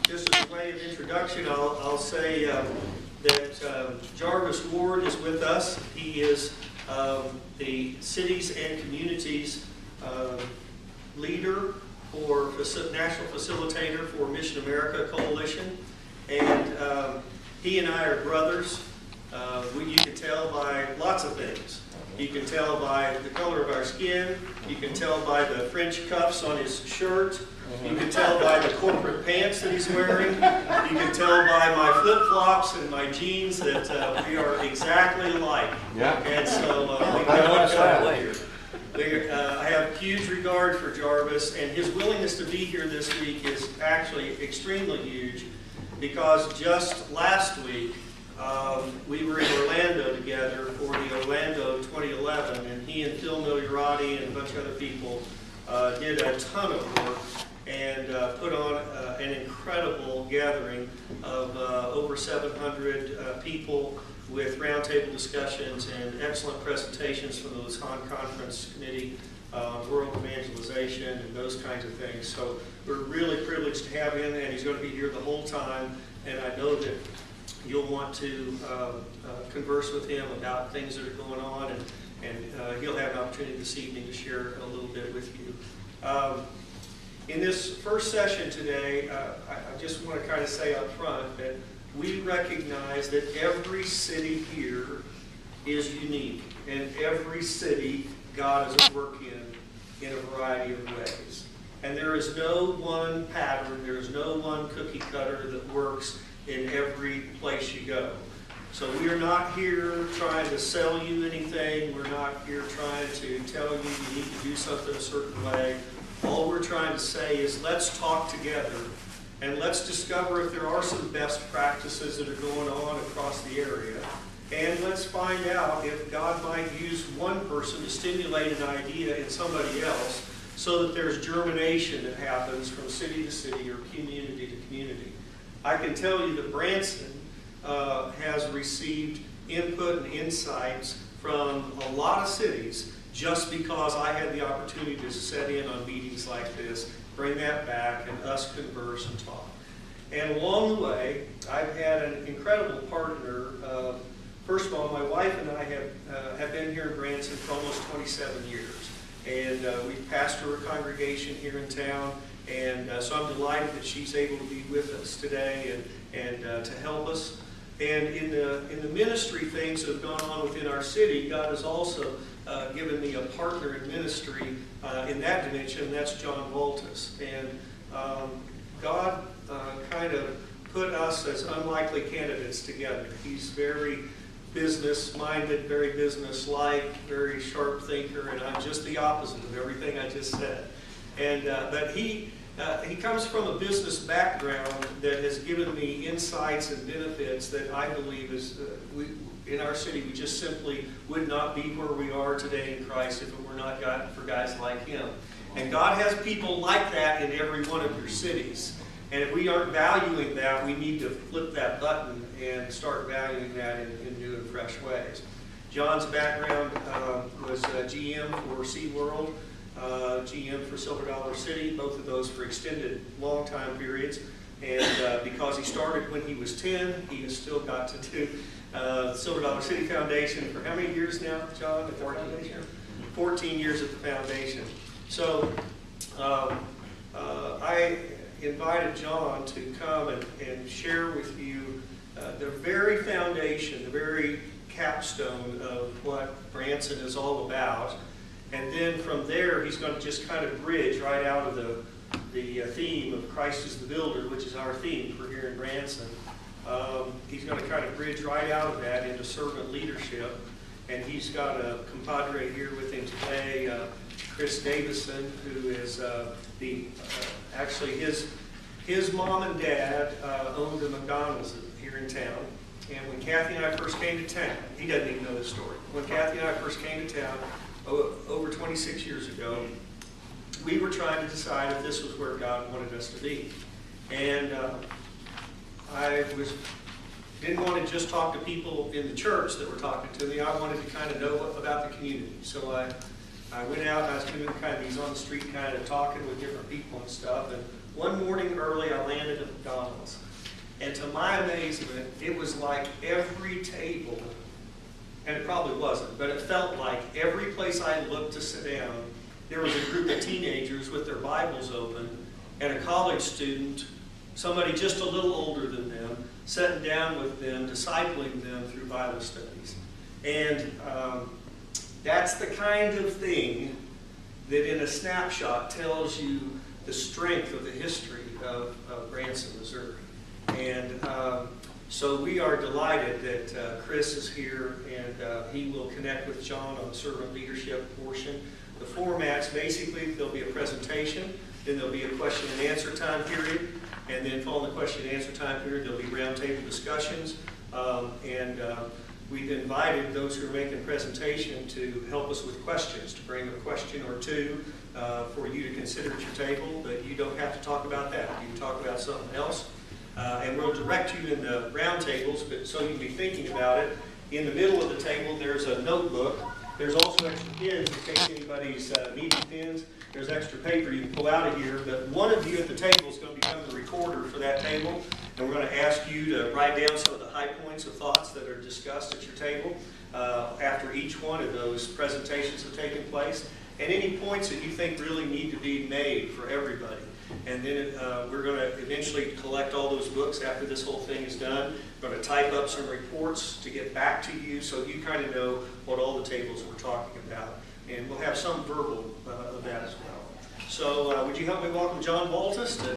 Just as a way of introduction, I'll say that Jarvis Ward is with us. He is the cities and communities leader for national facilitator for Mission America Coalition, and he and I are brothers. You can tell by lots of things. You can tell by the color of our skin. You can tell by the French cuffs on his shirt. You can tell by the corporate pants that he's wearing. You can tell by my flip-flops and my jeans that we are exactly alike. Yeah. And so we got here. I have huge regard for Jarvis, and his willingness to be here this week is actually extremely huge, because just last week we were in Orlando together for the Orlando 2011, and he and Phil Migliorati and a bunch of other people did a ton of work and put on an incredible gathering of over 700 people with roundtable discussions and excellent presentations from the Wisconsin Conference Committee on World Evangelization and those kinds of things. So we're really privileged to have him, and he's going to be here the whole time, and I know that you'll want to converse with him about things that are going on, and he'll have an opportunity this evening to share a little bit with you. In this first session today, I just want to kind of say up front that we recognize that every city here is unique, and every city God is at work in a variety of ways. And there is no one pattern, there is no one cookie cutter that works in every place you go. So we are not here trying to sell you anything. We're not here trying to tell you you need to do something a certain way. All we're trying to say is let's talk together and let's discover if there are some best practices that are going on across the area. And let's find out if God might use one person to stimulate an idea in somebody else so that there's germination that happens from city to city or community to community. I can tell you that Branson has received input and insights from a lot of cities just because I had the opportunity to set in on meetings like this, bring that back, and us converse and talk. And along the way, I've had an incredible partner. First of all, my wife and I have been here in Branson for almost 27 years. And we pastor a congregation here in town. And so I'm delighted that she's able to be with us today and to help us. And in the ministry things that have gone on within our city, God has also given me a partner in ministry in that dimension, and that's John Waltus. And God kind of put us as unlikely candidates together. He's very business-minded, very business-like, very sharp thinker, and I'm just the opposite of everything I just said. And but he comes from a business background that has given me insights and benefits that I believe is in our city we just simply would not be where we are today in Christ if it were not for guys like him. And God has people like that in every one of your cities. And if we aren't valuing that, we need to flip that button and start valuing that in new and fresh ways. John's background was GM for SeaWorld, GM for Silver Dollar City, both of those for extended long time periods. And because he started when he was 10, he has still got to do the Silver Dollar City Foundation for how many years now, John? At the 14 years. 14 years at the foundation. So I invited John to come and share with you the very foundation, the very capstone of what Branson is all about. And then from there, he's going to just kind of bridge right out of the theme of Christ is the Builder, which is our theme for here in Branson. He's going to kind of bridge right out of that into servant leadership. And he's got a compadre here with him today, Chris Davison, who is actually his mom and dad owned a McDonald's here in town. And when Kathy and I first came to town, he doesn't even know this story. When Kathy and I first came to town over 26 years ago, we were trying to decide if this was where God wanted us to be. And I didn't want to just talk to people in the church that were talking to me. I wanted to kind of know about the community. So I went out and I was doing kind of these on the street kind of talking with different people and stuff. And one morning early, I landed at McDonald's. And to my amazement, it was like every table, and it probably wasn't, but it felt like every place I looked to sit down, there was a group of teenagers with their Bibles open, and a college student, somebody just a little older than them, sitting down with them, discipling them through Bible studies. And that's the kind of thing that in a snapshot tells you the strength of the history of Branson, Missouri. And so we are delighted that Chris is here, and he will connect with John on the servant leadership portion. The formats, basically, there'll be a presentation, then there'll be a question and answer time period, and then following the question and answer time period, there'll be roundtable discussions. We've invited those who are making presentation to help us with questions, to bring a question or two for you to consider at your table, but you don't have to talk about that. You can talk about something else. And we'll direct you in the round tables, but so you can be thinking about it. In the middle of the table, there's a notebook. There's also extra pens in case anybody's needing pens. There's extra paper you can pull out of here, but one of you at the table is going to become the recorder for that table, and we're going to ask you to write down some of the high points of thoughts that are discussed at your table after each one of those presentations have taken place, and any points that you think really need to be made for everybody. And then we're going to eventually collect all those books after this whole thing is done. We're going to type up some reports to get back to you so you kind of know what all the tables we're talking about. And we'll have some verbal of that as well. So would you help me welcome John Baltus?